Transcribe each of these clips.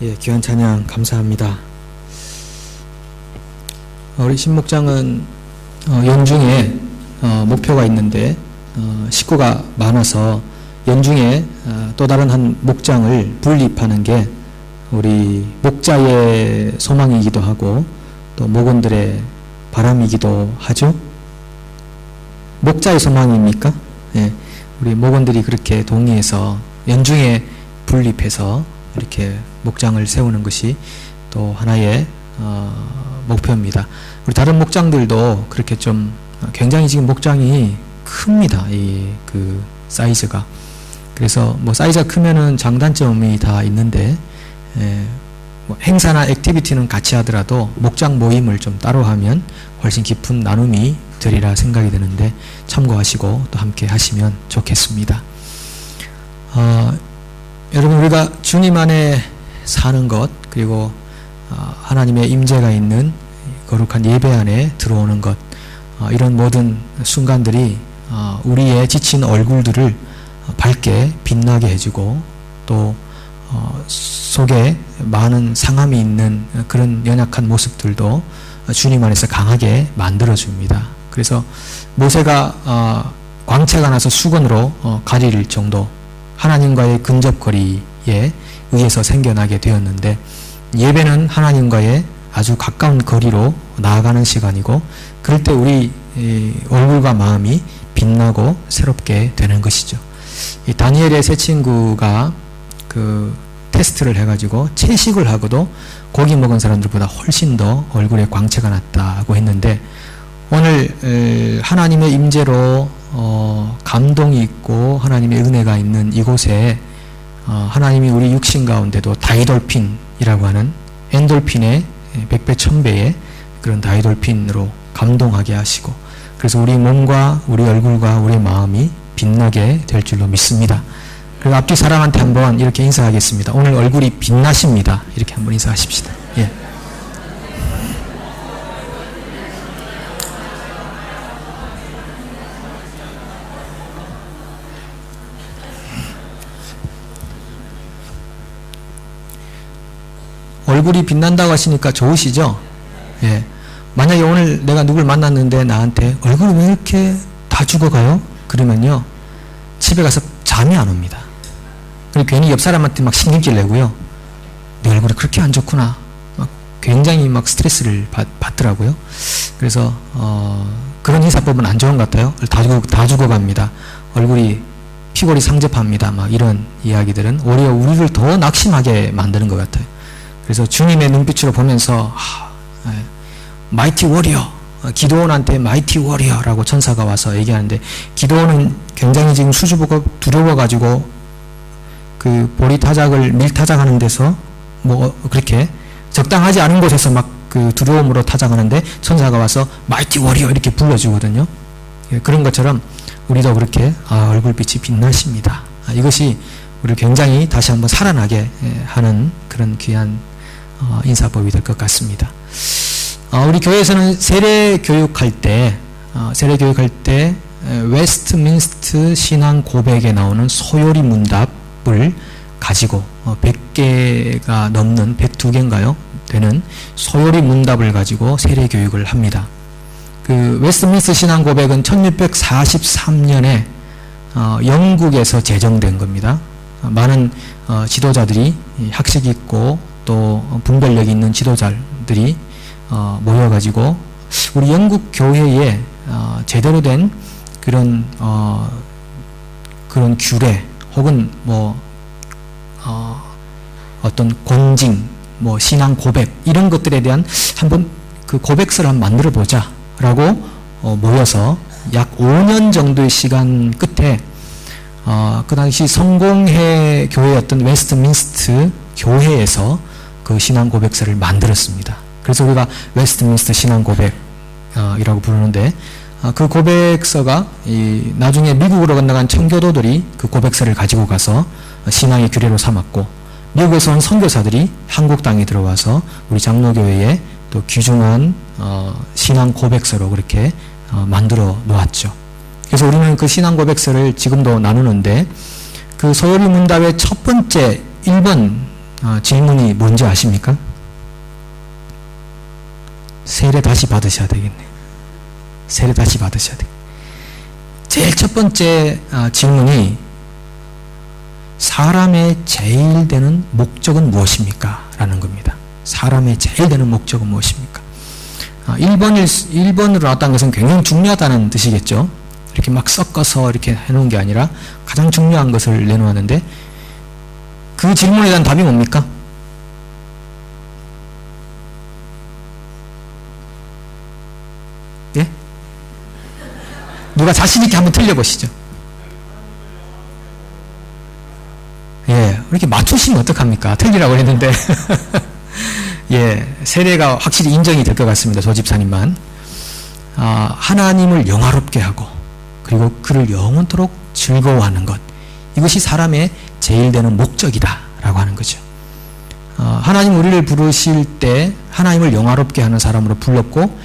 예, 귀한 찬양 감사합니다. 우리 신목장은 연중에 목표가 있는데 식구가 많아서 연중에 또 다른 한 목장을 분립하는 게 우리 목자의 소망이기도 하고 또 목원들의 바람이기도 하죠. 목자의 소망입니까? 예, 우리 목원들이 그렇게 동의해서 연중에 분립해서 이렇게 목장을 세우는 것이 또 하나의 목표입니다. 우리 다른 목장들도 그렇게 좀 굉장히 지금 목장이 큽니다. 그 사이즈가. 그래서 뭐 사이즈가 크면은 장단점이 다 있는데 뭐 행사나 액티비티는 같이 하더라도 목장 모임을 좀 따로 하면 훨씬 깊은 나눔이 되리라 생각이 드는데 참고하시고 또 함께 하시면 좋겠습니다. 여러분, 우리가 주님 안에 사는 것, 그리고 하나님의 임재가 있는 거룩한 예배 안에 들어오는 것, 이런 모든 순간들이 우리의 지친 얼굴들을 밝게 빛나게 해주고 또 속에 많은 상함이 있는 그런 연약한 모습들도 주님 안에서 강하게 만들어줍니다. 그래서 모세가 광채가 나서 수건으로 가릴 정도 하나님과의 근접거리에 의해서 생겨나게 되었는데, 예배는 하나님과의 아주 가까운 거리로 나아가는 시간이고, 그럴 때 우리 얼굴과 마음이 빛나고 새롭게 되는 것이죠. 이 다니엘의 세 친구가 그 테스트를 해가지고 채식을 하고도 고기 먹은 사람들보다 훨씬 더 얼굴에 광채가 났다고 했는데, 오늘 하나님의 임재로 감동이 있고 하나님의 은혜가 있는 이곳에 하나님이 우리 육신 가운데도 다이돌핀이라고 하는 엔돌핀의 100배 1000배의 그런 다이돌핀으로 감동하게 하시고, 그래서 우리 몸과 우리 얼굴과 우리 마음이 빛나게 될 줄로 믿습니다. 그리고 앞뒤 사람한테 한번 이렇게 인사하겠습니다. 오늘 얼굴이 빛나십니다. 이렇게 한번 인사하십시다. 예. 얼굴이 빛난다고 하시니까 좋으시죠? 예. 만약에 오늘 내가 누굴 만났는데 나한테 얼굴이 왜 이렇게 다 죽어가요? 그러면요, 집에 가서 잠이 안 옵니다. 그리고 괜히 옆 사람한테 막 신경질 내고요. 내 얼굴이 그렇게 안 좋구나. 막 굉장히 막 스트레스를 받더라고요. 그래서 그런 인사법은 안 좋은 것 같아요. 다 죽어갑니다. 얼굴이 피골이 상접합니다. 막 이런 이야기들은 오히려 우리를 더 낙심하게 만드는 것 같아요. 그래서 주님의 눈빛으로 보면서 마이티 워리어, 기드온한테 마이티 워리어라고 천사가 와서 얘기하는데, 기드온은 굉장히 지금 수줍고 두려워가지고 그 보리타작을 밀타작하는 데서 뭐 그렇게 적당하지 않은 곳에서 막 그 두려움으로 타작하는데 천사가 와서 마이티 워리어 이렇게 불러주거든요. 그런 것처럼 우리도 그렇게 얼굴빛이 빛나십니다. 이것이 우리를 굉장히 다시 한번 살아나게 하는 그런 귀한 인사법이 될 것 같습니다. 우리 교회에서는 세례 교육할 때 웨스트민스트 신앙 고백에 나오는 소요리 문답을 가지고 100개가 넘는 102개인가요? 되는 소요리 문답을 가지고 세례 교육을 합니다. 그 웨스트민스트 신앙 고백은 1643년에 영국에서 제정된 겁니다. 많은 지도자들이, 학식 있고 또 분별력 있는 지도자들이 모여가지고 우리 영국 교회에 제대로 된 그런 규례 혹은 뭐 어떤 권징, 뭐 신앙 고백 이런 것들에 대한 한번 그 고백서를 한번 만들어 보자라고 모여서 약 5년 정도의 시간 끝에 그 당시 성공회 교회였던 웨스트민스트 교회에서 그 신앙 고백서를 만들었습니다. 그래서 우리가 웨스트민스트 신앙 고백이라고 부르는데, 그 고백서가 나중에 미국으로 건너간 청교도들이 그 고백서를 가지고 가서 신앙의 규례로 삼았고, 미국에서 온 선교사들이 한국 땅에 들어와서 우리 장로교회에 또 귀중한 신앙 고백서로 그렇게 만들어 놓았죠. 그래서 우리는 그 신앙 고백서를 지금도 나누는데, 그 소요리 문답의 첫 번째 1번 질문이 뭔지 아십니까? 세례 다시 받으셔야 되겠네. 세례 다시 받으셔야 돼. 제일 첫 번째 질문이 사람의 제일 되는 목적은 무엇입니까? 라는 겁니다. 사람의 제일 되는 목적은 무엇입니까? 1번으로 나왔다는 것은 굉장히 중요하다는 뜻이겠죠. 이렇게 막 섞어서 이렇게 해놓은 게 아니라 가장 중요한 것을 내놓았는데 그 질문에 대한 답이 뭡니까? 예? 누가 자신있게 한번 틀려보시죠. 예, 이렇게 맞추시면 어떡합니까? 틀리라고 했는데. 예, 세례가 확실히 인정이 될 것 같습니다. 조 집사님만. 하나님을 영화롭게 하고, 그리고 그를 영원토록 즐거워하는 것. 이것이 사람의 제일 되는 목적이다. 라고 하는 거죠. 하나님 우리를 부르실 때 하나님을 영화롭게 하는 사람으로 불렀고,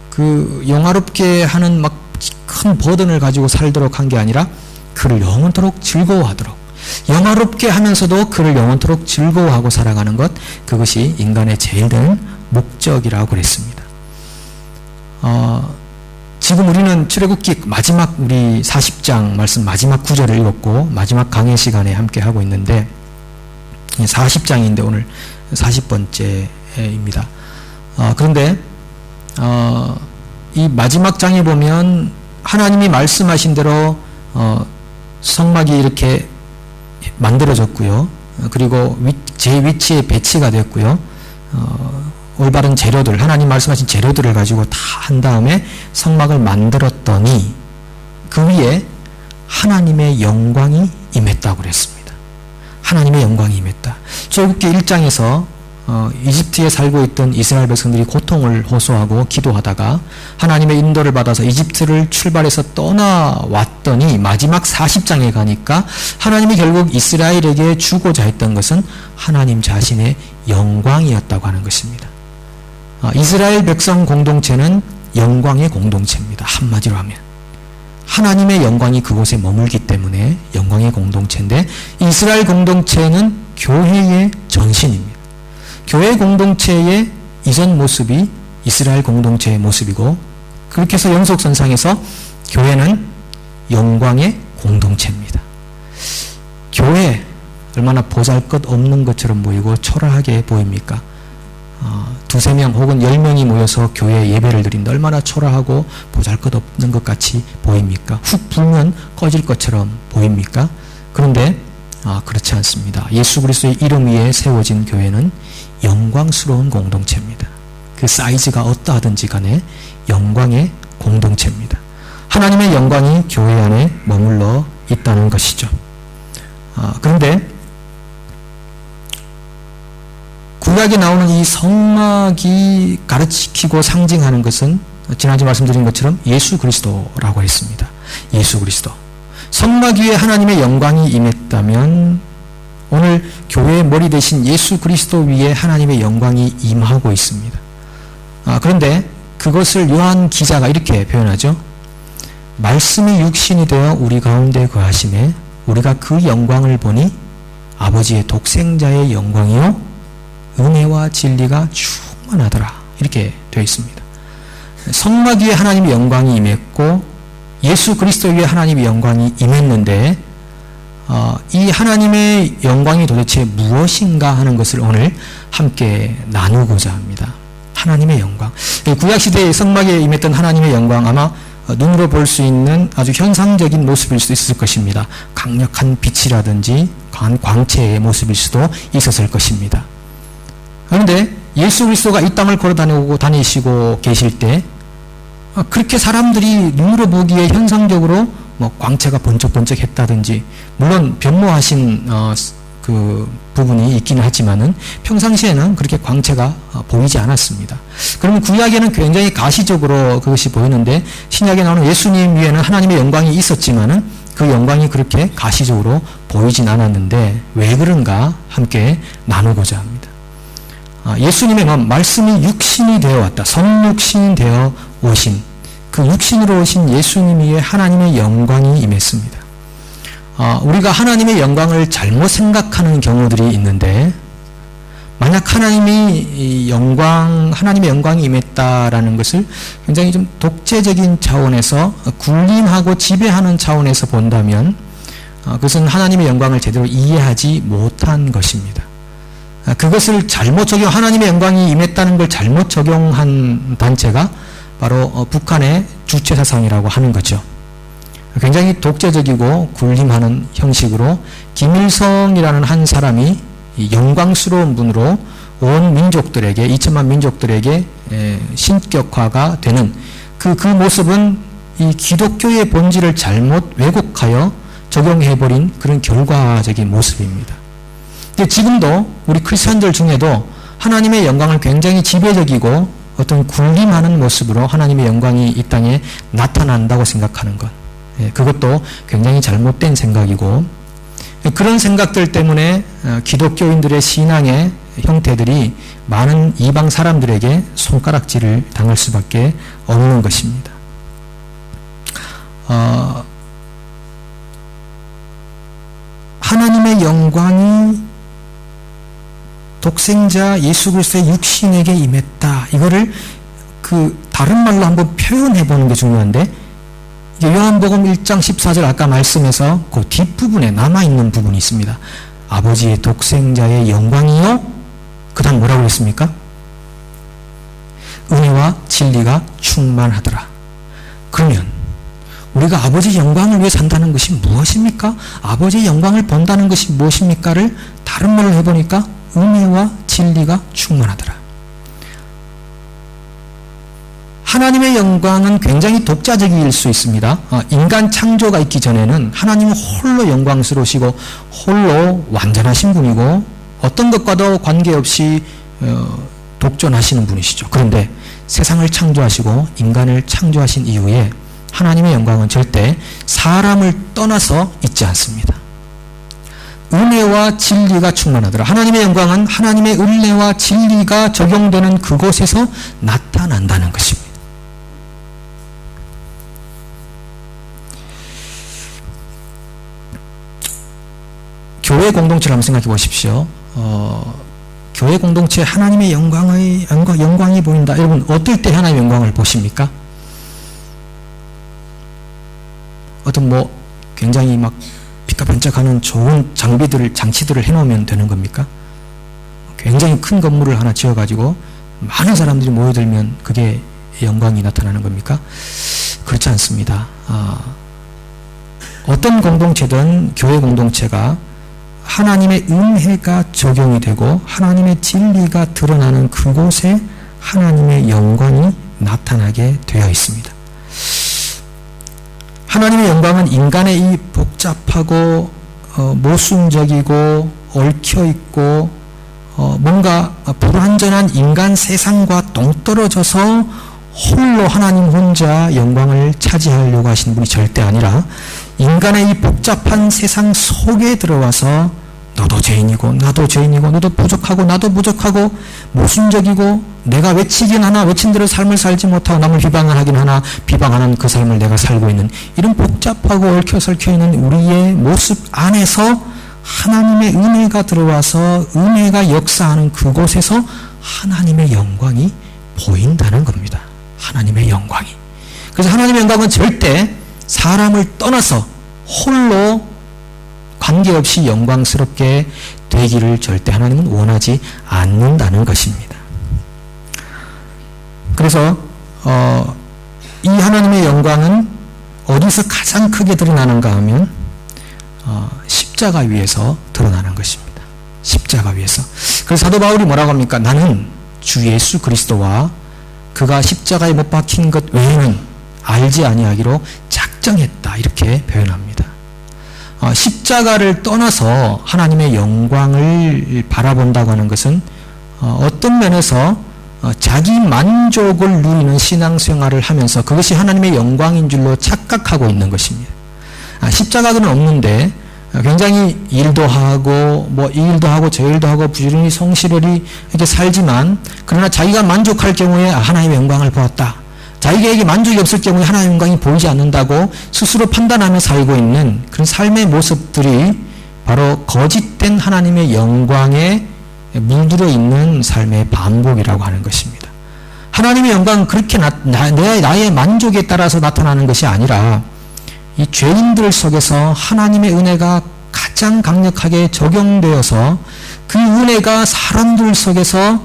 그 영화롭게 하는 막 큰 버든을 가지고 살도록 한 게 아니라 그를 영원토록 즐거워하도록, 영화롭게 하면서도 그를 영원토록 즐거워하고 살아가는 것, 그것이 인간의 제일 되는 목적이라고 그랬습니다. 지금 우리는 출애굽기 마지막 우리 40장 말씀 마지막 구절을 읽었고 마지막 강해 시간에 함께 하고 있는데 40장인데 오늘 40번째입니다. 그런데 이 마지막 장에 보면 하나님이 말씀하신 대로 성막이 이렇게 만들어졌고요. 그리고 제 위치에 배치가 됐고요. 올바른 재료들, 하나님 말씀하신 재료들을 가지고 다 한 다음에 성막을 만들었더니 그 위에 하나님의 영광이 임했다고 그랬습니다. 하나님의 영광이 임했다. 출애굽기 1장에서 이집트에 살고 있던 이스라엘 백성들이 고통을 호소하고 기도하다가 하나님의 인도를 받아서 이집트를 출발해서 떠나왔더니 마지막 40장에 가니까 하나님이 결국 이스라엘에게 주고자 했던 것은 하나님 자신의 영광이었다고 하는 것입니다. 이스라엘 백성 공동체는 영광의 공동체입니다. 한마디로 하면 하나님의 영광이 그곳에 머물기 때문에 영광의 공동체인데 이스라엘 공동체는 교회의 전신입니다. 교회 공동체의 이전 모습이 이스라엘 공동체의 모습이고, 그렇게 해서 연속선상에서 교회는 영광의 공동체입니다. 교회 얼마나 보잘것없는 것처럼 보이고 초라하게 보입니까? 두세 명 혹은 10명이 모여서 교회에 예배를 드린다 얼마나 초라하고 보잘것없는 것 같이 보입니까? 훅 불면 꺼질 것처럼 보입니까? 그런데 그렇지 않습니다. 예수 그리스도의 이름 위에 세워진 교회는 영광스러운 공동체입니다. 그 사이즈가 어떠하든지 간에 영광의 공동체입니다. 하나님의 영광이 교회 안에 머물러 있다는 것이죠. 그런데 구약에 나오는 이 성막이 가르치고 상징하는 것은 지난주에 말씀드린 것처럼 예수 그리스도라고 했습니다. 예수 그리스도. 성막 위에 하나님의 영광이 임했다면 오늘 교회의 머리 대신 예수 그리스도 위에 하나님의 영광이 임하고 있습니다. 그런데 그것을 요한 기자가 이렇게 표현하죠. 말씀이 육신이 되어 우리 가운데 거하심에 우리가 그 영광을 보니 아버지의 독생자의 영광이요 은혜와 진리가 충만하더라. 이렇게 되어 있습니다. 성막 위에 하나님의 영광이 임했고 예수 그리스도 위에 하나님의 영광이 임했는데 이 하나님의 영광이 도대체 무엇인가 하는 것을 오늘 함께 나누고자 합니다. 하나님의 영광. 구약시대의 성막에 임했던 하나님의 영광 아마 눈으로 볼 수 있는 아주 현상적인 모습일 수도 있을 것입니다. 강력한 빛이라든지 광채의 모습일 수도 있었을 것입니다. 그런데 예수 그리스도가 이 땅을 걸어 다니시고 계실 때 그렇게 사람들이 눈으로 보기에 현상적으로 광채가 번쩍번쩍 했다든지, 물론 변모하신 그 부분이 있기는 하지만은 평상시에는 그렇게 광채가 보이지 않았습니다. 그러면 구약에는 굉장히 가시적으로 그것이 보이는데 신약에 나오는 예수님 위에는 하나님의 영광이 있었지만은 그 영광이 그렇게 가시적으로 보이진 않았는데 왜 그런가 함께 나누고자 합니다. 예수님의 말씀이 육신이 되어 왔다. 성육신이 되어 오신 그 육신으로 오신 예수님 위에 하나님의 영광이 임했습니다. 우리가 하나님의 영광을 잘못 생각하는 경우들이 있는데 만약 하나님의 영광이 임했다라는 것을 굉장히 좀 독재적인 차원에서 군림하고 지배하는 차원에서 본다면 그것은 하나님의 영광을 제대로 이해하지 못한 것입니다. 그것을 하나님의 영광이 임했다는 걸 잘못 적용한 단체가 바로 북한의 주체사상이라고 하는 거죠. 굉장히 독재적이고 군림하는 형식으로 김일성이라는 한 사람이 영광스러운 분으로 온 민족들에게 2천만 민족들에게 신격화가 되는 그 모습은 이 기독교의 본질을 잘못 왜곡하여 적용해버린 그런 결과적인 모습입니다. 지금도 우리 크리스천들 중에도 하나님의 영광을 굉장히 지배적이고 어떤 군림하는 모습으로 하나님의 영광이 이 땅에 나타난다고 생각하는 것, 그것도 굉장히 잘못된 생각이고, 그런 생각들 때문에 기독교인들의 신앙의 형태들이 많은 이방 사람들에게 손가락질을 당할 수밖에 없는 것입니다. 하나님의 영광이 독생자 예수 그리스도의 육신에게 임했다. 이거를 다른 말로 한번 표현해 보는 게 중요한데, 요한복음 1장 14절 아까 말씀에서 그 뒷부분에 남아있는 부분이 있습니다. 아버지의 독생자의 영광이요. 그 다음 뭐라고 했습니까? 은혜와 진리가 충만하더라. 그러면 우리가 아버지의 영광을 위해 산다는 것이 무엇입니까? 아버지의 영광을 본다는 것이 무엇입니까?를 다른 말로 해보니까 은혜와 진리가 충만하더라. 하나님의 영광은 굉장히 독자적일 수 있습니다. 인간 창조가 있기 전에는 하나님은 홀로 영광스러우시고 홀로 완전하신 분이고 어떤 것과도 관계없이 독존하시는 분이시죠. 그런데 세상을 창조하시고 인간을 창조하신 이후에 하나님의 영광은 절대 사람을 떠나서 있지 않습니다. 은혜와 진리가 충만하더라. 하나님의 영광은 하나님의 은혜와 진리가 적용되는 그곳에서 나타난다는 것입니다. 교회 공동체를 한번 생각해 보십시오. 교회 공동체에 하나님의 영광이 보인다. 여러분, 어떨 때 하나님의 영광을 보십니까? 어떤 굉장히 막 빛과 반짝하는 좋은 장치들을 해놓으면 되는 겁니까? 굉장히 큰 건물을 하나 지어가지고 많은 사람들이 모여들면 그게 영광이 나타나는 겁니까? 그렇지 않습니다. 어떤 공동체든 교회 공동체가 하나님의 은혜가 적용이 되고 하나님의 진리가 드러나는 그곳에 하나님의 영광이 나타나게 되어 있습니다. 하나님의 영광은 인간의 이 복잡하고 모순적이고 얽혀있고 뭔가 불완전한 인간 세상과 동떨어져서 홀로 하나님 혼자 영광을 차지하려고 하시는 분이 절대 아니라 인간의 이 복잡한 세상 속에 들어와서 너도 죄인이고 나도 죄인이고 너도 부족하고 나도 부족하고 모순적이고 내가 외치긴 하나 외친 대로 삶을 살지 못하고 남을 비방하긴 하나 비방하는 그 삶을 내가 살고 있는 이런 복잡하고 얽혀설켜 있는 우리의 모습 안에서 하나님의 은혜가 들어와서 은혜가 역사하는 그곳에서 하나님의 영광이 보인다는 겁니다. 하나님의 영광이. 그래서 하나님의 영광은 절대 사람을 떠나서 홀로 관계없이 영광스럽게 되기를 절대 하나님은 원하지 않는다는 것입니다. 그래서 이 하나님의 영광은 어디서 가장 크게 드러나는가 하면 십자가 위에서 드러나는 것입니다. 십자가 위에서. 그래서 사도 바울이 뭐라고 합니까? 나는 주 예수 그리스도와 그가 십자가에 못 박힌 것 외에는 알지 아니하기로 작정했다. 이렇게 표현합니다. 십자가를 떠나서 하나님의 영광을 바라본다고 하는 것은 어떤 면에서 자기 만족을 누리는 신앙생활을 하면서 그것이 하나님의 영광인 줄로 착각하고 있는 것입니다. 십자가는 없는데 굉장히 일도 하고 이 일도 하고 저 일도 하고 부지런히 성실히 이렇게 살지만 그러나 자기가 만족할 경우에 하나님의 영광을 보았다. 자기에게 만족이 없을 경우에 하나님의 영광이 보이지 않는다고 스스로 판단하며 살고 있는 그런 삶의 모습들이 바로 거짓된 하나님의 영광의 물들어 있는 삶의 반복이라고 하는 것입니다. 하나님의 영광은 그렇게 나의 만족에 따라서 나타나는 것이 아니라 이 죄인들 속에서 하나님의 은혜가 가장 강력하게 적용되어서 그 은혜가 사람들 속에서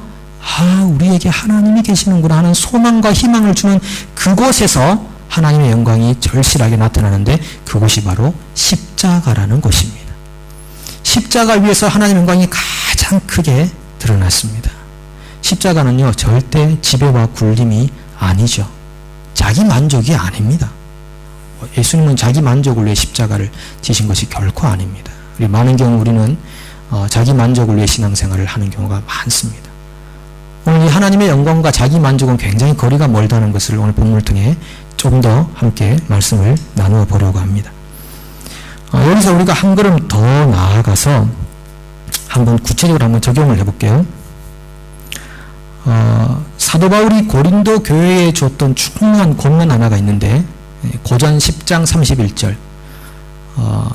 우리에게 하나님이 계시는구나 하는 소망과 희망을 주는 그곳에서 하나님의 영광이 절실하게 나타나는데 그곳이 바로 십자가라는 곳입니다. 십자가 위에서 하나님의 영광이 가장 크게 드러났습니다. 십자가는요, 절대 지배와 굴림이 아니죠. 자기 만족이 아닙니다. 예수님은 자기 만족을 위해 십자가를 지신 것이 결코 아닙니다. 많은 경우 우리는 자기 만족을 위해 신앙생활을 하는 경우가 많습니다. 오늘 이 하나님의 영광과 자기 만족은 굉장히 거리가 멀다는 것을 오늘 본문을 통해 좀 더 함께 말씀을 나누어 보려고 합니다. 여기서 우리가 한 걸음 더 나아가서 한번 구체적으로 한번 적용을 해볼게요. 사도 바울이 고린도 교회에 줬던 중요한 권면 하나가 있는데 고전 10장 31절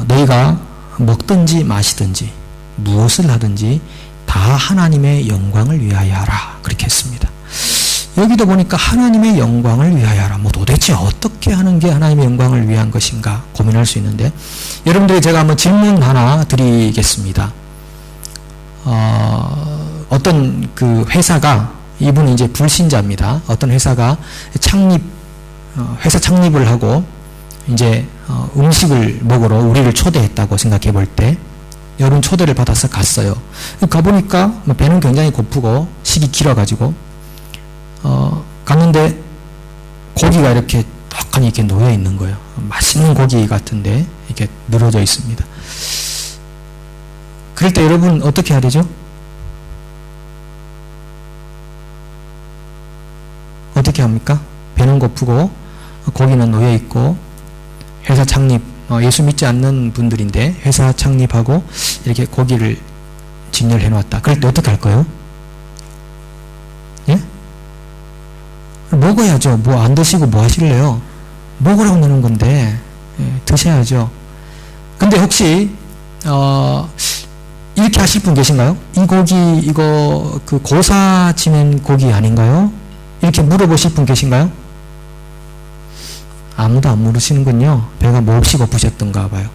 너희가 먹든지 마시든지 무엇을 하든지 다 하나님의 영광을 위하여 하라 그렇게 했습니다. 여기도 보니까 하나님의 영광을 위하여 하라. 도대체 어떻게 하는 게 하나님의 영광을 위한 것인가 고민할 수 있는데 여러분들이 제가 한번 질문 하나 드리겠습니다. 어떤 그 회사가 이분이 이제 불신자입니다. 어떤 회사가 회사 창립을 하고 이제 음식을 먹으러 우리를 초대했다고 생각해 볼 때 여러분 초대를 받아서 갔어요. 가보니까 배는 굉장히 고프고 식이 길어가지고 갔는데 고기가 이렇게 떡하니 이렇게 놓여 있는 거예요. 맛있는 고기 같은데 이렇게 늘어져 있습니다. 그럴 때 여러분 어떻게 해야 되죠? 어떻게 합니까? 배는 고프고 고기는 놓여 있고 회사 창립 예수 믿지 않는 분들인데 회사 창립하고 이렇게 고기를 진열해 놨다. 그럴 때 어떻게 할 거예요? 예? 먹어야죠. 뭐 안 드시고 뭐 하실래요? 먹으라고 내는 건데 드셔야죠. 근데 혹시 이렇게 하실 분 계신가요? 이 고기 이거 그 고사 지낸 고기 아닌가요? 이렇게 물어보실 분 계신가요? 아무도 안 물으시는군요. 배가 몹시 고프셨던가 봐요.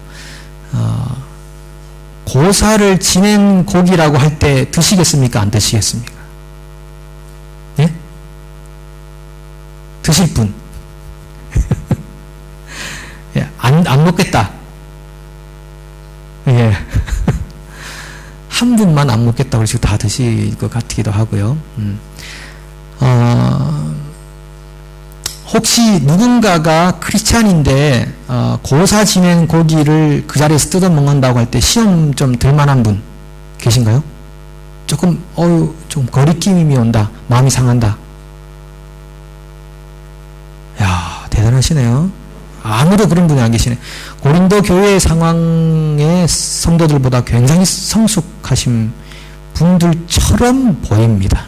고사를 지낸 고기라고 할 때 드시겠습니까? 안 드시겠습니까? 예? 드실 분. 예, 안 먹겠다. 예. 한 분만 안 먹겠다고 지금 다 드실 것 같기도 하고요. 혹시 누군가가 크리스찬인데 고사 지낸 고기를 그 자리에서 뜯어 먹는다고 할 때 시험 좀 들 만한 분 계신가요? 조금 좀 거리낌이 온다. 마음이 상한다. 야, 대단하시네요. 아무도 그런 분이 안 계시네. 고린도 교회 상황의 성도들보다 굉장히 성숙하신 분들처럼 보입니다.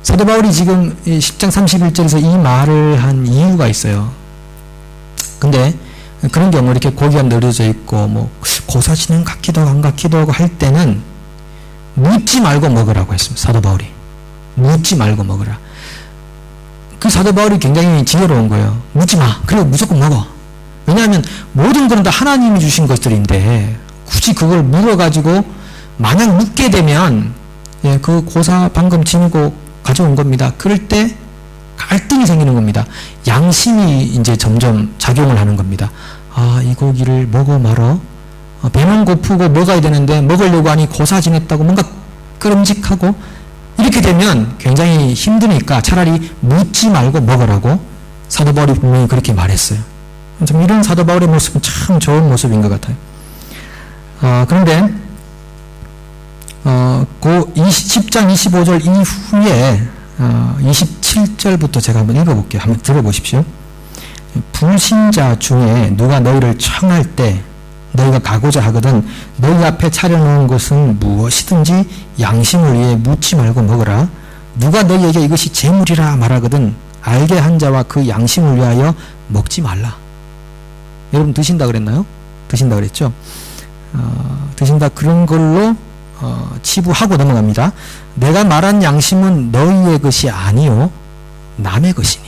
사도 바울이 지금 10장 31절에서 이 말을 한 이유가 있어요. 근데 그런 경우 이렇게 고기가 늘어져 있고 뭐 고사지는 같기도 하고 안 같기도 하고 할 때는 묻지 말고 먹으라고 했습니다. 사도 바울이. 묻지 말고 먹으라. 그 사도 바울이 굉장히 지혜로운 거예요. 묻지 마. 그리고 무조건 먹어. 왜냐하면 모든 것은 다 하나님이 주신 것들인데 굳이 그걸 물어가지고 만약 묻게 되면 그 고사 방금 지니고 가져온 겁니다. 그럴 때 갈등이 생기는 겁니다. 양심이 이제 점점 작용을 하는 겁니다. 이 고기를 먹어 말어. 배는 고프고 먹어야 되는데 먹으려고 하니 고사 지냈다고 뭔가 끄름직하고 이렇게 되면 굉장히 힘드니까 차라리 묻지 말고 먹으라고 사도 바울이 분명히 그렇게 말했어요. 좀 이런 사도 바울의 모습은 참 좋은 모습인 것 같아요. 그런데 그 10장 25절 이후에 27절부터 제가 한번 읽어볼게요. 한번 들어보십시오. 불신자 중에 누가 너희를 청할 때 너희가 가고자 하거든 너희 앞에 차려놓은 것은 무엇이든지 양심을 위해 묻지 말고 먹으라. 누가 너희에게 이것이 재물이라 말하거든 알게 한 자와 그 양심을 위하여 먹지 말라. 여러분 드신다 그랬나요? 드신다 그랬죠? 드신다 그런 걸로 치부하고 넘어갑니다. 내가 말한 양심은 너희의 것이 아니요 남의 것이니.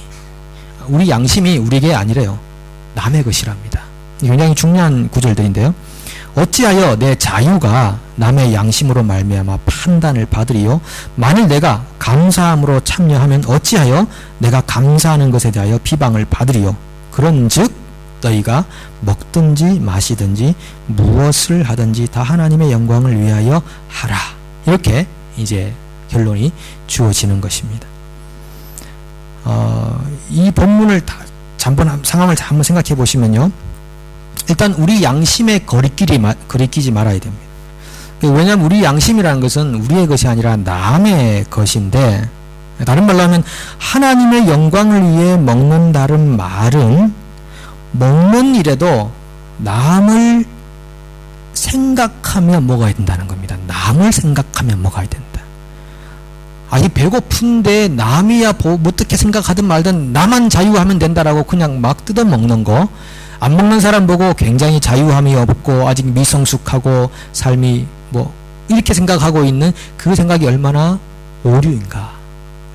우리 양심이 우리게 아니래요. 남의 것이랍니다. 굉장히 중요한 구절들인데요. 어찌하여 내 자유가 남의 양심으로 말미암아 판단을 받으리요? 만일 내가 감사함으로 참여하면 어찌하여 내가 감사하는 것에 대하여 비방을 받으리요? 그런즉 너희가 먹든지 마시든지 무엇을 하든지 다 하나님의 영광을 위하여 하라. 이렇게 이제 결론이 주어지는 것입니다. 이 본문을 상황을 한번 생각해 보시면요. 일단 우리 양심에 거리끼지 말아야 됩니다. 왜냐하면 우리 양심이라는 것은 우리의 것이 아니라 남의 것인데, 다른 말로 하면 하나님의 영광을 위해 먹는다는 말은 먹는 일에도 남을 생각하며 먹어야 된다는 겁니다. 남을 생각하며 먹어야 된다. 아니 배고픈데 남이야 어떻게 생각하든 말든 나만 자유하면 된다라고 그냥 막 뜯어 먹는 거, 안 먹는 사람 보고 굉장히 자유함이 없고 아직 미성숙하고 삶이 뭐 이렇게 생각하고 있는 그 생각이 얼마나 오류인가,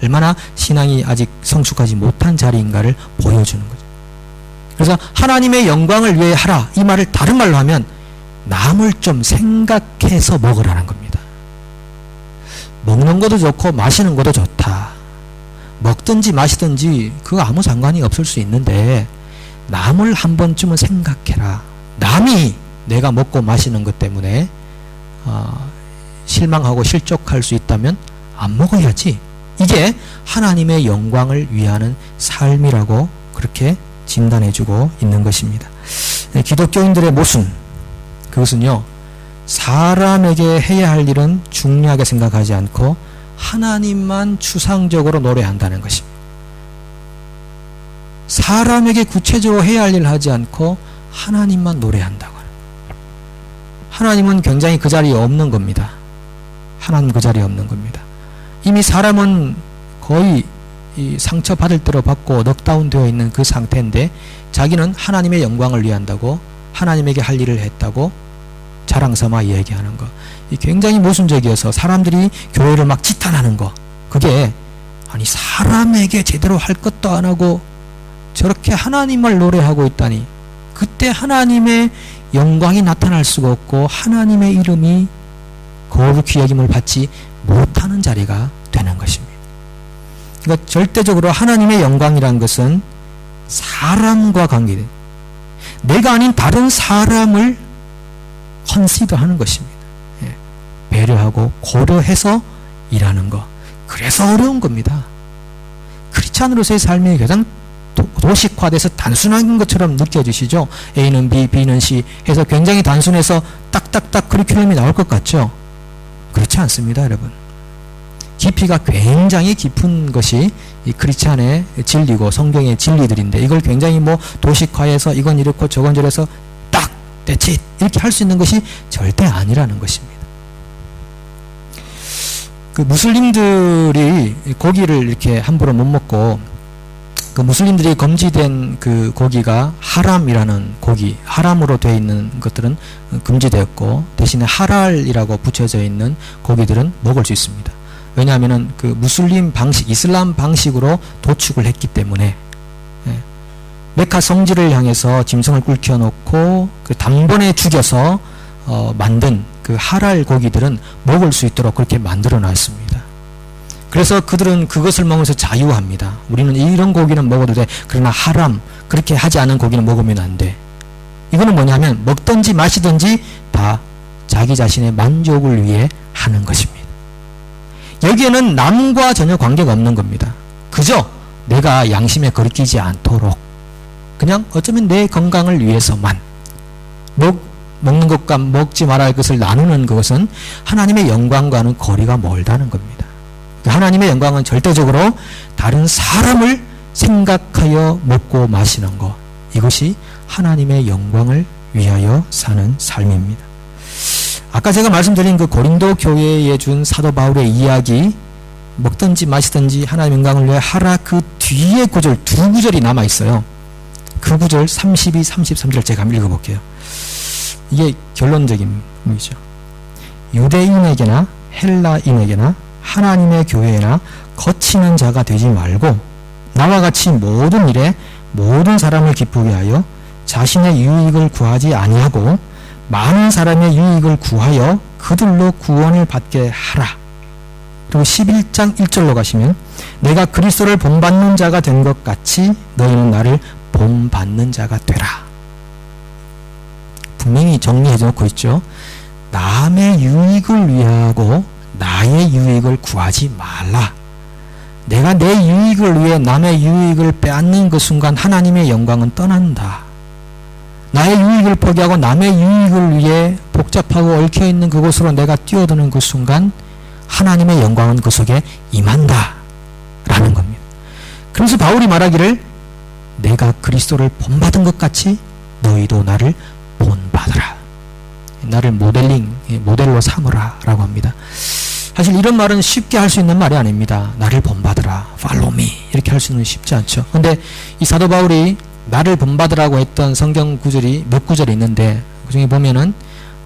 얼마나 신앙이 아직 성숙하지 못한 자리인가를 보여주는 거죠. 그래서 하나님의 영광을 위해 하라, 이 말을 다른 말로 하면 남을 좀 생각해서 먹으라는 겁니다. 먹는 것도 좋고 마시는 것도 좋다. 먹든지 마시든지 그거 아무 상관이 없을 수 있는데 남을 한 번쯤은 생각해라. 남이 내가 먹고 마시는 것 때문에 실망하고 실족할 수 있다면 안 먹어야지. 이게 하나님의 영광을 위하는 삶이라고 그렇게 진단해주고 있는 것입니다. 기독교인들의 모순, 그것은요, 사람에게 해야 할 일은 중요하게 생각하지 않고 하나님만 추상적으로 노래한다는 것입니다. 사람에게 구체적으로 해야 할 일을 하지 않고 하나님만 노래한다고. 하나님은 굉장히 그 자리에 없는 겁니다. 하나님 그 자리에 없는 겁니다. 이미 사람은 거의 이 상처받을 대로 받고 넉다운 되어 있는 그 상태인데 자기는 하나님의 영광을 위한다고, 하나님에게 할 일을 했다고 자랑삼아 이야기하는 거, 이 굉장히 모순적이어서 사람들이 교회를 막 지탄하는 거, 그게 아니 사람에게 제대로 할 것도 안 하고 저렇게 하나님을 노래하고 있다니, 그때 하나님의 영광이 나타날 수가 없고 하나님의 이름이 거룩히 여김을 받지 못하는 자리가 되는 것입니다. 그러니까 절대적으로 하나님의 영광이란 것은 사람과 관계된, 내가 아닌 다른 사람을 컨시더하는 것입니다. 예. 배려하고 고려해서 일하는 것. 그래서 어려운 겁니다. 크리스찬으로서의 삶이 가장 도식화돼서 단순한 것처럼 느껴지시죠? A는 B, B는 C 해서 굉장히 단순해서 딱딱딱 커리큘럼이 나올 것 같죠? 그렇지 않습니다, 여러분. 깊이가 굉장히 깊은 것이 이 크리스찬의 진리고 성경의 진리들인데, 이걸 굉장히 뭐 도식화해서 이건 이렇고 저건 저래서 딱 that's it 이렇게 할 수 있는 것이 절대 아니라는 것입니다. 그 무슬림들이 고기를 이렇게 함부로 못 먹고, 그 무슬림들이 금지된 그 고기가 하람이라는 고기, 하람으로 되어 있는 것들은 금지되었고, 대신에 할랄이라고 붙여져 있는 고기들은 먹을 수 있습니다. 왜냐하면은 그 무슬림 방식, 이슬람 방식으로 도축을 했기 때문에, 예. 메카 성지를 향해서 짐승을 꿇혀 놓고 그 단번에 죽여서 만든 그 할랄 고기들은 먹을 수 있도록 그렇게 만들어 놨습니다. 그래서 그들은 그것을 먹으면서 자유합니다. 우리는 이런 고기는 먹어도 돼. 그러나 하람, 그렇게 하지 않은 고기는 먹으면 안 돼. 이거는 뭐냐면 먹든지 마시든지 다 자기 자신의 만족을 위해 하는 것입니다. 여기에는 남과 전혀 관계가 없는 겁니다. 그저 내가 양심에 거리끼지 않도록 그냥 어쩌면 내 건강을 위해서만 먹는 것과 먹지 말아야 할 것을 나누는 그것은 하나님의 영광과는 거리가 멀다는 겁니다. 하나님의 영광은 절대적으로 다른 사람을 생각하여 먹고 마시는 것, 이것이 하나님의 영광을 위하여 사는 삶입니다. 아까 제가 말씀드린 그 고린도 교회에 준 사도 바울의 이야기, 먹든지 마시든지 하나님의 영광을 위해 하라, 그 뒤에 구절, 두 구절이 남아 있어요. 그 구절 32, 33절 제가 한번 읽어볼게요. 이게 결론적인 이죠. 유대인에게나 헬라인에게나 하나님의 교회나 거치는 자가 되지 말고 나와 같이 모든 일에 모든 사람을 기쁘게 하여 자신의 유익을 구하지 아니하고 많은 사람의 유익을 구하여 그들로 구원을 받게 하라. 그리고 11장 1절로 가시면 내가 그리스도를 본받는 자가 된 것 같이 너희는 나를 본받는 자가 되라. 분명히 정리해 놓고 있죠. 남의 유익을 위하고 나의 유익을 구하지 말라. 내가 내 유익을 위해 남의 유익을 빼앗는 그 순간 하나님의 영광은 떠난다. 나의 유익을 포기하고 남의 유익을 위해 복잡하고 얽혀있는 그곳으로 내가 뛰어드는 그 순간 하나님의 영광은 그 속에 임한다 라는 겁니다. 그래서 바울이 말하기를 내가 그리스도를 본받은 것 같이 너희도 나를 본받으라. 나를 모델로 삼으라 라고 합니다. 사실 이런 말은 쉽게 할 수 있는 말이 아닙니다. 나를 본받으라, follow me 이렇게 할 수는 쉽지 않죠. 근데 이 사도 바울이 나를 본받으라고 했던 성경 구절이 몇 구절이 있는데 그 중에 보면은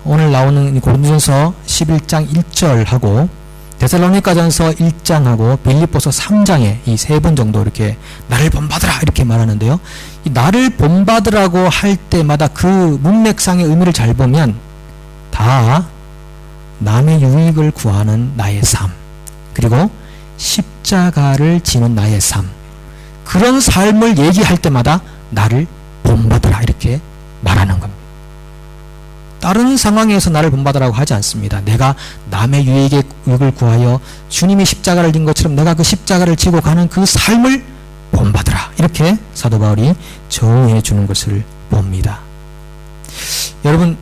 오늘 나오는 고린도전서 11장 1절하고 데살로니가전서 1장하고 빌립보서 3장에 이 세 번 정도 이렇게 나를 본받으라 이렇게 말하는데요. 이 나를 본받으라고 할 때마다 그 문맥상의 의미를 잘 보면 다 남의 유익을 구하는 나의 삶, 그리고 십자가를 지는 나의 삶, 그런 삶을 얘기할 때마다 나를 본받으라 이렇게 말하는 겁니다. 다른 상황에서 나를 본받으라고 하지 않습니다. 내가 남의 유익을 구하여 주님이 십자가를 진 것처럼 내가 그 십자가를 지고 가는 그 삶을 본받으라 이렇게 사도 바울이 정의해 주는 것을 봅니다. 여러분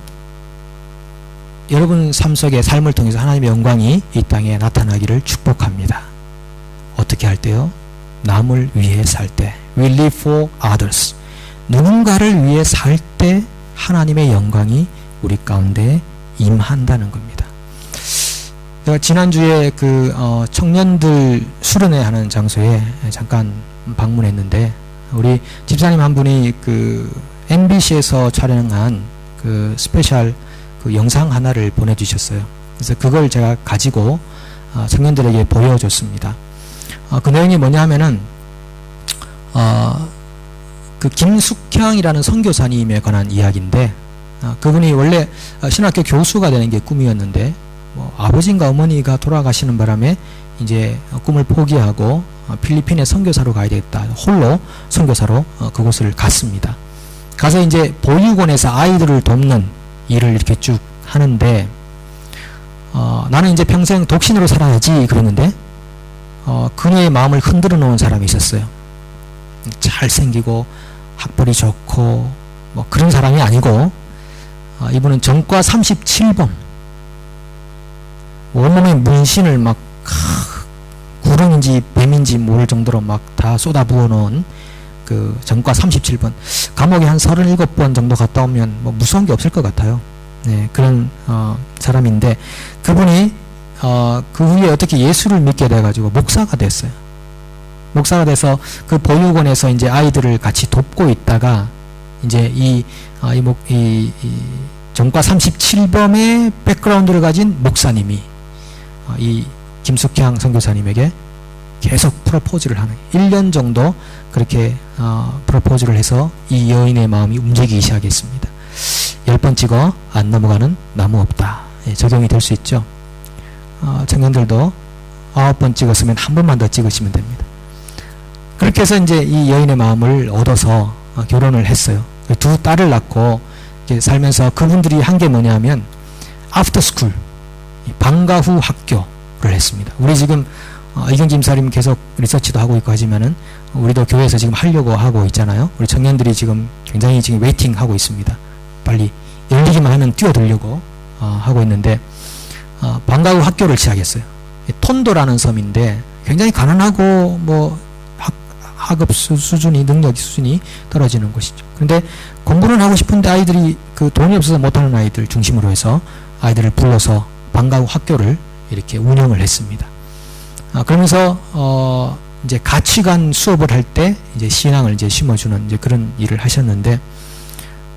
삶 속의 삶을 통해서 하나님의 영광이 이 땅에 나타나기를 축복합니다. 어떻게 할 때요? 남을 위해 살 때, we live for others. 누군가를 위해 살 때 하나님의 영광이 우리 가운데 임한다는 겁니다. 제가 지난주에 청년들 수련회 하는 장소에 잠깐 방문했는데 우리 집사님 한 분이 MBC에서 촬영한 스페셜 영상 하나를 보내주셨어요. 그래서 그걸 제가 가지고 청년들에게 보여줬습니다. 그 내용이 뭐냐 하면은 김숙향이라는 선교사님에 관한 이야기인데 그분이 원래 신학교 교수가 되는 게 꿈이었는데 아버지인가 어머니가 돌아가시는 바람에 이제 꿈을 포기하고 필리핀에 선교사로 가야 되겠다. 홀로 선교사로 그곳을 갔습니다. 가서 이제 보육원에서 아이들을 돕는 일을 이렇게 쭉 하는데 나는 이제 평생 독신으로 살아야지 그랬는데 그녀의 마음을 흔들어 놓은 사람이 있었어요. 잘생기고 학벌이 좋고 그런 사람이 아니고 이분은 전과 37번 온몸에 문신을 막 구름인지 뱀인지 모를 정도로 막 다 쏟아부어 놓은 전과 37번 감옥에 한 37번 정도 갔다 오면 무서운 게 없을 것 같아요. 네, 그런 사람인데 그분이 그 후에 어떻게 예수를 믿게 돼가지고 목사가 됐어요. 목사가 돼서 그 보육원에서 이제 아이들을 같이 돕고 있다가 이제 이 전과 37범의 백그라운드를 가진 목사님이 이 김숙향 선교사님에게 계속 프로포즈를 하는 1년 정도 그렇게 프로포즈를 해서 이 여인의 마음이 움직이기 시작했습니다. 10번 찍어 안 넘어가는 나무 없다. 적용이 될 수 있죠. 청년들도 9번 찍었으면 한 번만 더 찍으시면 됩니다. 그렇게 해서 이제 이 여인의 마음을 얻어서 결혼을 했어요. 두 딸을 낳고 살면서 그분들이 한 게 뭐냐면 after school, 방과 후 학교를 했습니다. 우리 지금 이경 김사님 계속 리서치도 하고 있고 하지만은 우리도 교회에서 지금 하려고 하고 있잖아요. 우리 청년들이 지금 굉장히 지금 웨이팅 하고 있습니다. 빨리 열리기만 하면 뛰어들려고 하고 있는데 방과 후 학교를 시작했어요. 톤도라는 섬인데 굉장히 가난하고 학업 수준이 능력 수준이 떨어지는 곳이죠. 그런데 공부는 하고 싶은데 아이들이 돈이 없어서 못하는 아이들 중심으로 해서 아이들을 불러서 방과 후 학교를 이렇게 운영을 했습니다. 그러면서 이제 가치관 수업을 할 때 이제 신앙을 이제 심어주는 이제 그런 일을 하셨는데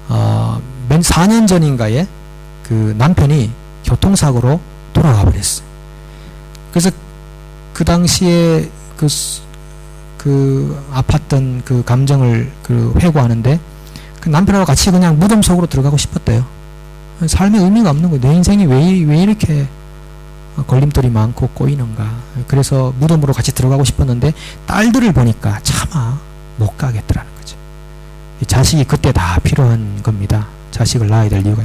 4년 전인가에 그 남편이 교통사고로 돌아가 버렸어요. 그래서 그 당시에 그 아팠던 그 감정을 회고하는데 그 남편하고 같이 그냥 무덤 속으로 들어가고 싶었대요. 삶의 의미가 없는 거예요. 내 인생이 왜 이렇게 걸림돌이 많고 꼬이는가. 그래서 무덤으로 같이 들어가고 싶었는데 딸들을 보니까 차마 못 가겠더라는 거죠. 자식이 그때 다 필요한 겁니다. 자식을 낳아야 될 이유가.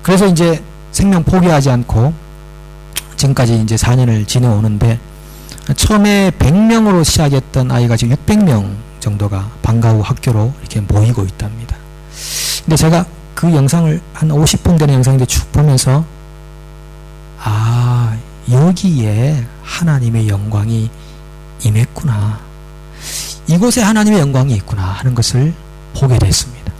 그래서 이제 생명 포기하지 않고 지금까지 이제 4년을 지내오는데 처음에 100명으로 시작했던 아이가 지금 600명 정도가 방과 후 학교로 이렇게 모이고 있답니다. 근데 제가 그 영상을 한 50분 되는 영상인데 쭉 보면서 아, 여기에 하나님의 영광이 임했구나. 이곳에 하나님의 영광이 있구나 하는 것을 보게 됐습니다.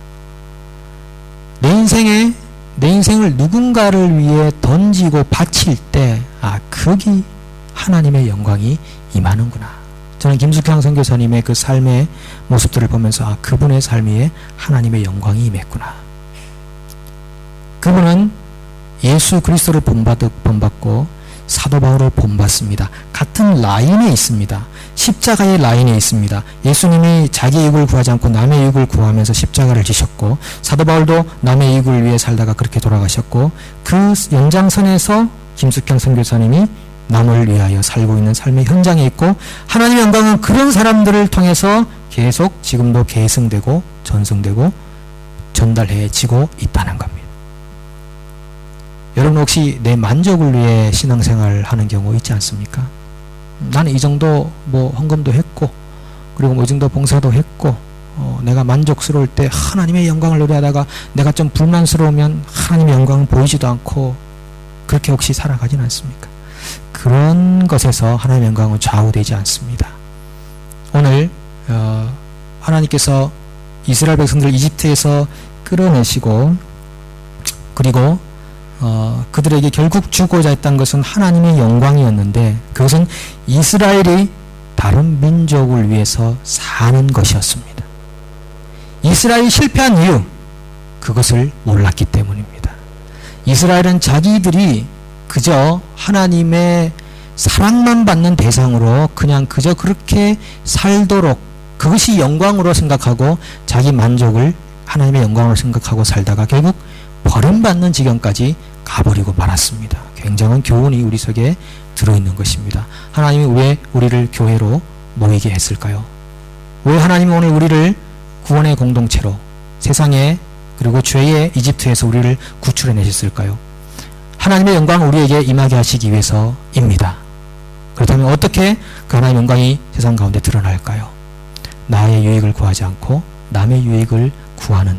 내 인생을 누군가를 위해 던지고 바칠 때, 아, 거기 하나님의 영광이 임하는구나. 저는 김숙향 선교사님의 그 삶의 모습들을 보면서, 아, 그분의 삶 위에 하나님의 영광이 임했구나. 그분은 예수 그리스도를 본받고 사도 바울을 본받습니다. 같은 라인에 있습니다. 십자가의 라인에 있습니다. 예수님이 자기 이익을 구하지 않고 남의 이익을 구하면서 십자가를 지셨고, 사도 바울도 남의 이익을 위해 살다가 그렇게 돌아가셨고, 그 연장선에서 김숙현 선교사님이 남을 위하여 살고 있는 삶의 현장에 있고, 하나님의 영광은 그런 사람들을 통해서 계속 지금도 계승되고 전승되고 전달해지고 있다는 겁니다. 여러분 혹시 내 만족을 위해 신앙생활 하는 경우 있지 않습니까? 나는 이 정도 뭐 헌금도 했고, 그리고 뭐 이 정도 봉사도 했고, 내가 만족스러울 때 하나님의 영광을 노래하다가 내가 좀 불만스러우면 하나님의 영광은 보이지도 않고 그렇게 혹시 살아가진 않습니까? 그런 것에서 하나님의 영광은 좌우되지 않습니다. 오늘 하나님께서 이스라엘 백성들을 이집트에서 끌어내시고, 그리고 그들에게 결국 주고자 했던 것은 하나님의 영광이었는데, 그것은 이스라엘이 다른 민족을 위해서 사는 것이었습니다. 이스라엘이 실패한 이유, 그것을 몰랐기 때문입니다. 이스라엘은 자기들이 그저 하나님의 사랑만 받는 대상으로 그냥 그저 그렇게 살도록, 그것이 영광으로 생각하고 자기 만족을 하나님의 영광으로 생각하고 살다가 결국 버림받는 지경까지 가버리고 말았습니다. 굉장한 교훈이 우리 속에 들어있는 것입니다. 하나님이 왜 우리를 교회로 모이게 했을까요? 왜 하나님이 오늘 우리를 구원의 공동체로, 세상에 그리고 죄의 이집트에서 우리를 구출해 내셨을까요? 하나님의 영광을 우리에게 임하게 하시기 위해서입니다. 그렇다면 어떻게 그 하나님의 영광이 세상 가운데 드러날까요? 나의 유익을 구하지 않고 남의 유익을 구하는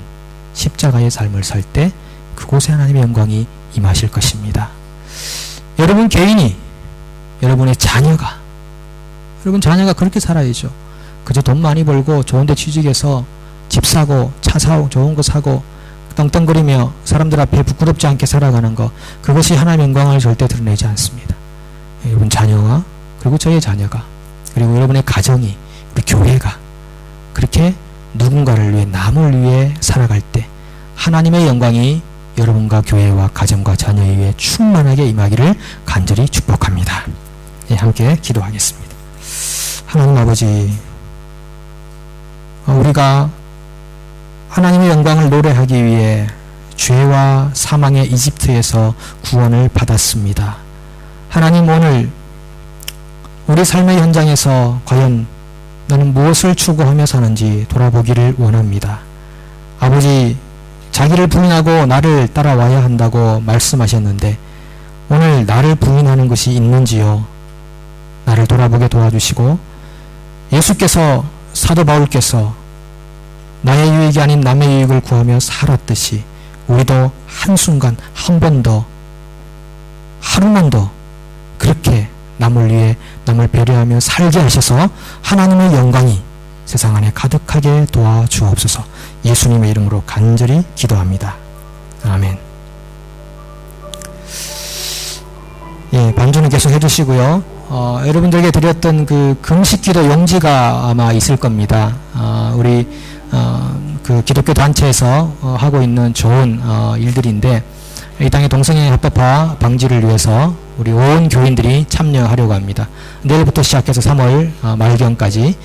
십자가의 삶을 살 때 그곳에 하나님의 영광이 임하실 것입니다. 여러분 개인이, 여러분의 자녀가 그렇게 살아야죠. 그저 돈 많이 벌고 좋은 데 취직해서 집 사고 차 사고 좋은 거 사고 떵떵거리며 사람들 앞에 부끄럽지 않게 살아가는 것, 그것이 하나님의 영광을 절대 드러내지 않습니다. 여러분 자녀와, 그리고 저의 자녀가, 그리고 여러분의 가정이, 우리 교회가 그렇게 누군가를 위해, 남을 위해 살아갈 때 하나님의 영광이 여러분과 교회와 가정과 자녀에 위해 충만하게 임하기를 간절히 축복합니다. 네, 함께 기도하겠습니다. 하나님 아버지, 우리가 하나님의 영광을 노래하기 위해 죄와 사망의 이집트에서 구원을 받았습니다. 하나님, 오늘 우리 삶의 현장에서 과연 나는 무엇을 추구하며 사는지 돌아보기를 원합니다. 아버지, 자기를 부인하고 나를 따라와야 한다고 말씀하셨는데 오늘 나를 부인하는 것이 있는지요? 나를 돌아보게 도와주시고, 예수께서, 사도 바울께서 나의 유익이 아닌 남의 유익을 구하며 살았듯이 우리도 한순간, 한 번 더, 하루만 더 그렇게 남을 위해, 남을 배려하며 살게 하셔서 하나님의 영광이 세상 안에 가득하게 도와주옵소서. 예수님의 이름으로 간절히 기도합니다. 아멘. 예, 반주는 계속 해주시고요. 여러분들에게 드렸던 그 금식기도 용지가 아마 있을 겁니다. 우리 그 기독교 단체에서 하고 있는 좋은 일들인데, 이 땅의 동성애 합법화 방지를 위해서 우리 온 교인들이 참여하려고 합니다. 내일부터 시작해서 3월 말경까지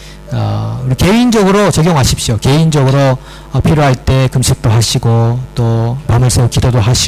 우리 개인적으로 적용하십시오. 개인적으로 필요할 때 금식도 하시고 또 밤을 새워 기도도 하시고